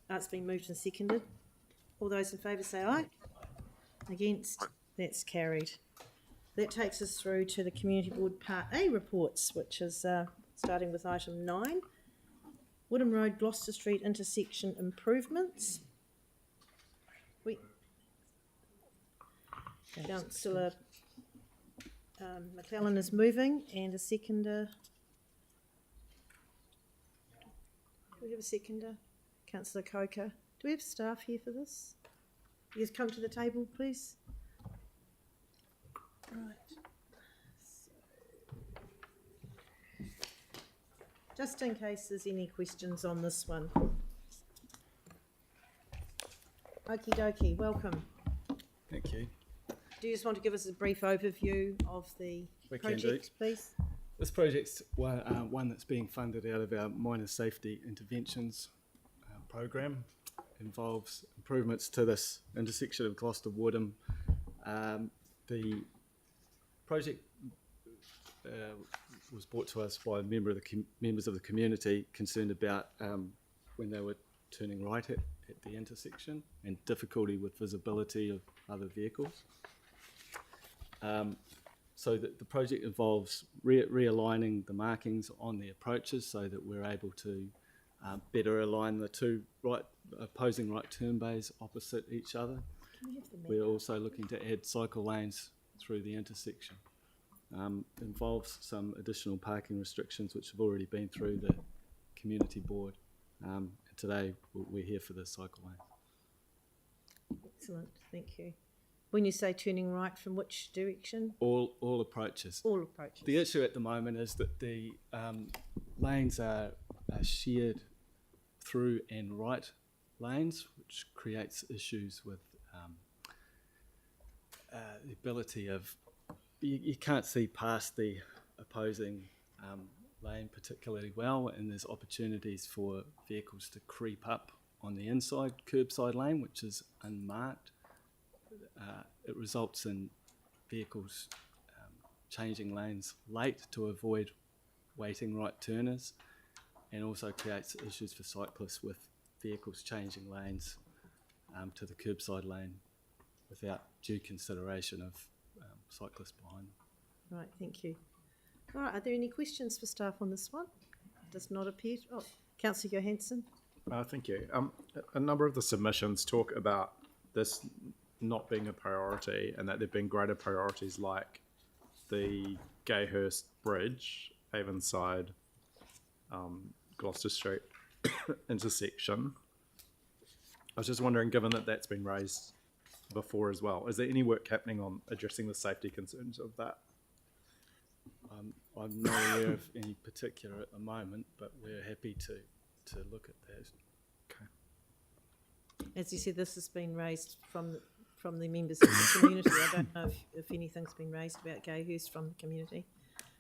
It's been moved and seconded. All those in favour say aye. Against? That's carried. That takes us through to the Community Board Part A reports, which is starting with item 9. Woodham Road, Gloucester Street intersection improvements. Councillor McClellan is moving, and a seconder. Do we have a seconder? Councillor Coker. Do we have staff here for this? You guys come to the table, please. Right. Just in case there's any questions on this one. Okie dokie, welcome. Thank you. Do you just want to give us a brief overview of the project, please? This project's one that's being funded out of our minor safety interventions program. Involves improvements to this intersection of Gloucester Woodham. The project was brought to us by a members of the community concerned about when they were turning right at the intersection and difficulty with visibility of other vehicles. So that the project involves realigning the markings on the approaches so that we're able to better align the two opposing right turn bays opposite each other. We're also looking to add cycle lanes through the intersection. Involves some additional parking restrictions which have already been through the community board. Today we're here for the cycle lane. Excellent, thank you. When you say turning right, from which direction? All approaches. All approaches. The issue at the moment is that the lanes are shared through and right lanes, which creates issues with the ability of you can't see past the opposing lane particularly well, and there's opportunities for vehicles to creep up on the inside curbside lane, which is unmarked. It results in vehicles changing lanes late to avoid waiting right turners, and also creates issues for cyclists with vehicles changing lanes to the curbside lane without due consideration of cyclists behind them. Right, thank you. All right, are there any questions for staff on this one? Does not appear. Oh, Councillor Johansson. Thank you. A number of the submissions talk about this not being a priority, and that there have been greater priorities like the Gayhurst Bridge, Avonside, Gloucester Street intersection. I was just wondering, given that that's been raised before as well, is there any work happening on addressing the safety concerns of that? I'm not aware of any particular at the moment, but we're happy to look at that. Okay. As you said, this has been raised from the members of the community. I don't know if anything's been raised about Gayhurst from the community.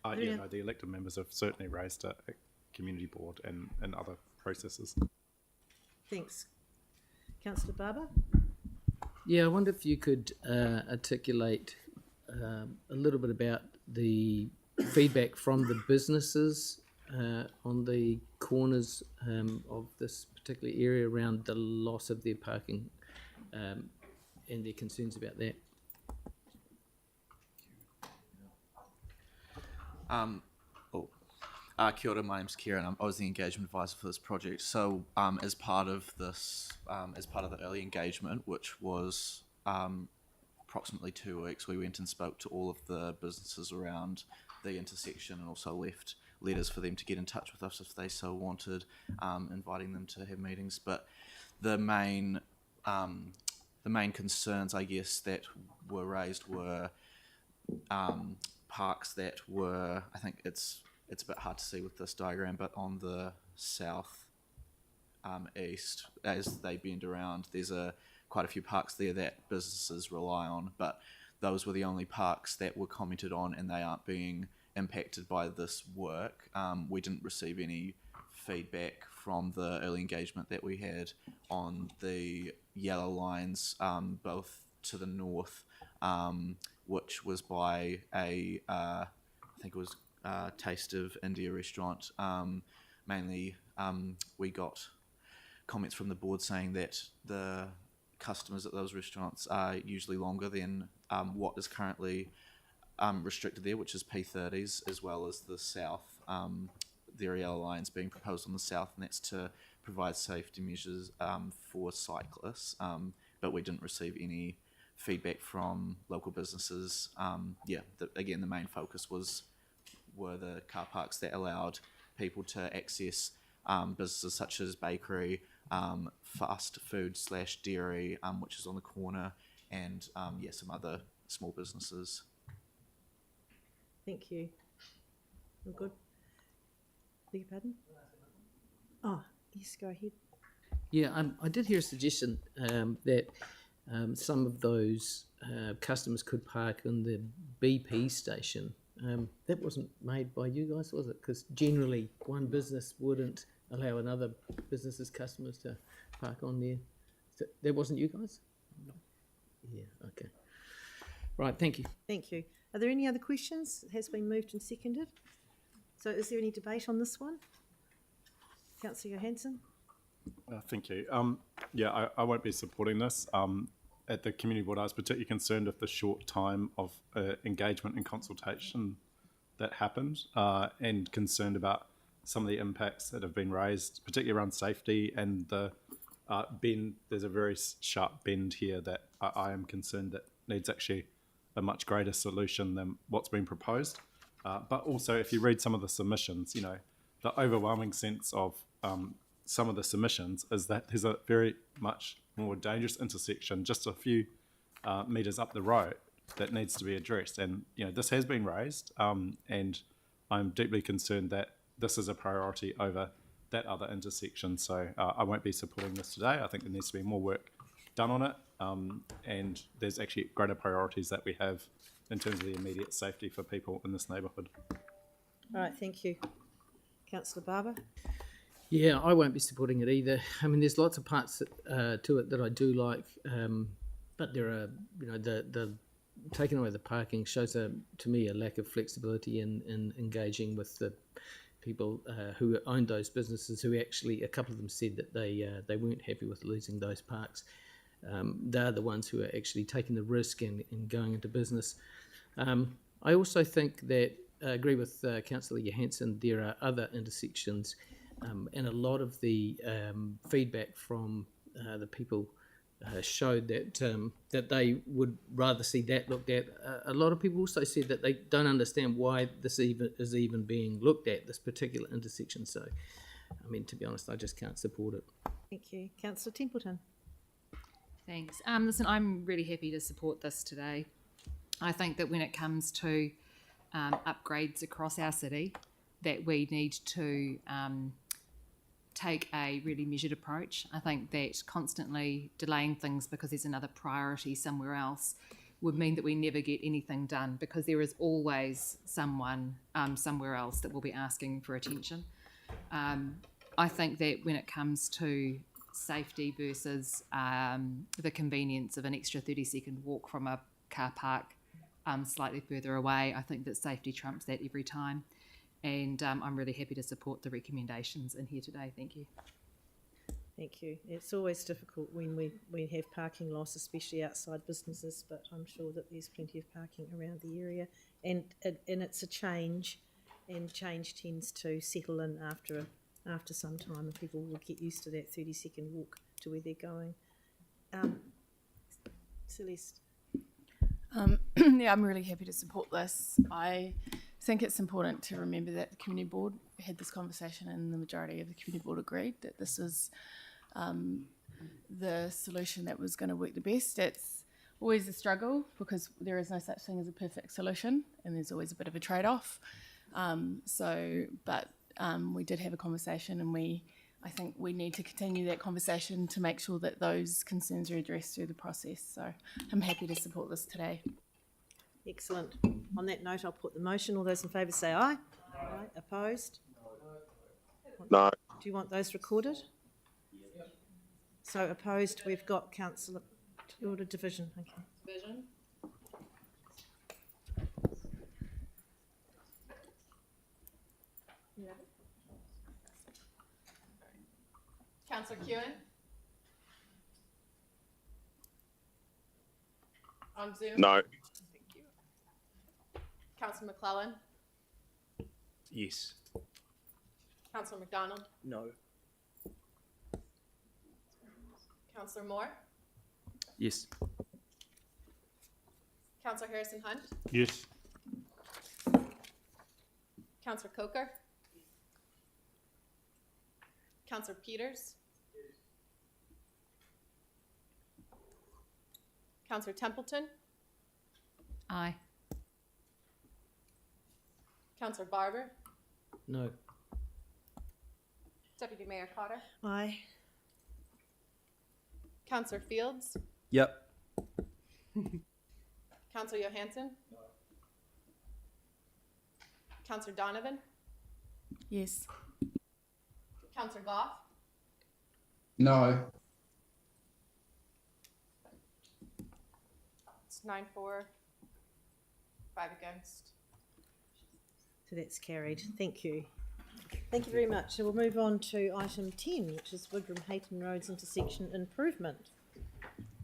Yeah, no, the elected members have certainly raised it at community board and other processes. Thanks. Councillor Barber? Yeah, I wonder if you could articulate a little bit about the feedback from the businesses on the corners of this particular area around the loss of their parking and their concerns about that. Kia ora, my name's Kieran. I was the engagement advisor for this project. So as part of the early engagement, which was approximately 2 weeks, we went and spoke to all of the businesses around the intersection and also left letters for them to get in touch with us if they so wanted, inviting them to have meetings. But the main concerns, I guess, that were raised were parks that were, I think it's a bit hard to see with this diagram, but on the south east, as they bend around, there's quite a few parks there that businesses rely on, but those were the only parks that were commented on, and they aren't being impacted by this work. We didn't receive any feedback from the early engagement that we had on the yellow lines, both to the north, which was by I think it was Taste of India restaurant. Mainly we got comments from the board saying that the customers at those restaurants are usually longer than what is currently restricted there, which is P30s, as well as the south. There are yellow lines being proposed on the south, and that's to provide safety measures for cyclists. But we didn't receive any feedback from local businesses. Again, the main focus were the car parks that allowed people to access businesses such as bakery, fast food / dairy, which is on the corner, and some other small businesses. Thank you. All good? Beg your pardon? Oh, yes, go ahead. Yeah, I did hear a suggestion that some of those customers could park in the BP station. That wasn't made by you guys, was it? Because generally one business wouldn't allow another business's customers to park on there. So that wasn't you guys? No. Yeah, okay. Right, thank you. Thank you. Are there any other questions? It has been moved and seconded. So is there any debate on this one? Councillor Johansson? Thank you. I won't be supporting this. At the community board, I was particularly concerned with the short time of engagement and consultation that happened, and concerned about some of the impacts that have been raised, particularly around safety and the bend. There's a very sharp bend here that I am concerned that needs actually a much greater solution than what's been proposed. But also, if you read some of the submissions, the overwhelming sense of some of the submissions is that there's a very much more dangerous intersection just a few metres up the road that needs to be addressed. And, this has been raised, and I'm deeply concerned that this is a priority over that other intersection. So I won't be supporting this today. I think there needs to be more work done on it, and there's actually greater priorities that we have in terms of the immediate safety for people in this neighbourhood. All right, thank you. Councillor Barber? Yeah, I won't be supporting it either. I mean, there's lots of parts to it that I do like, but there are, the taking away the parking shows to me a lack of flexibility in engaging with the people who owned those businesses, who actually, a couple of them said that they weren't happy with losing those parks. They're the ones who are actually taking the risk and going into business. I also think that I agree with Councillor Johansson, there are other intersections, and a lot of the feedback from the people showed that they would rather see that looked at. A lot of people also said that they don't understand why this is even being looked at, this particular intersection. So, I mean, to be honest, I just can't support it. Thank you. Councillor Templeton? Thanks. Listen, I'm really happy to support this today. I think that when it comes to upgrades across our city, that we need to take a really measured approach. I think that constantly delaying things because there's another priority somewhere else would mean that we never get anything done, because there is always someone somewhere else that will be asking for attention. I think that when it comes to safety versus the convenience of an extra 30-second walk from a car park slightly further away, I think that safety trumps that every time. And I'm really happy to support the recommendations in here today. Thank you. Thank you. It's always difficult when we have parking loss, especially outside businesses, but I'm sure that there's plenty of parking around the area. And it's a change, and change tends to settle in after some time, and people will get used to that 30-second walk to where they're going. Celeste? Yeah, I'm really happy to support this. I think it's important to remember that the community board had this conversation, and the majority of the community board agreed that this is the solution that was going to work the best. It's always a struggle because there is no such thing as a perfect solution, and there's always a bit of a trade-off. But we did have a conversation, and I think we need to continue that conversation to make sure that those concerns are addressed through the process. So I'm happy to support this today. Excellent. On that note, I'll put the motion. All those in favour say aye. Aye. Opposed? No. Do you want those recorded? So opposed, we've got Councillor Order Division. Okay. Division. Councillor Kewen? On Zoom? No. Thank you. Councillor McClellan? Yes. Councillor McDonald? No. Councillor Moore? Yes. Councillor Harrison Hunt? Yes. Councillor Coker? Councillor Peters? Councillor Templeton? Aye. Councillor Barber? No. Deputy Mayor Cotter? Aye. Councillor Fields? Yep. Councillor Johansson? Councillor Donovan? Yes. Councillor Goff? No. It's 9-4, 5 against. So that's carried. Thank you. Thank you very much. So we'll move on to item 10, which is Woodham Hayton Roads intersection improvement.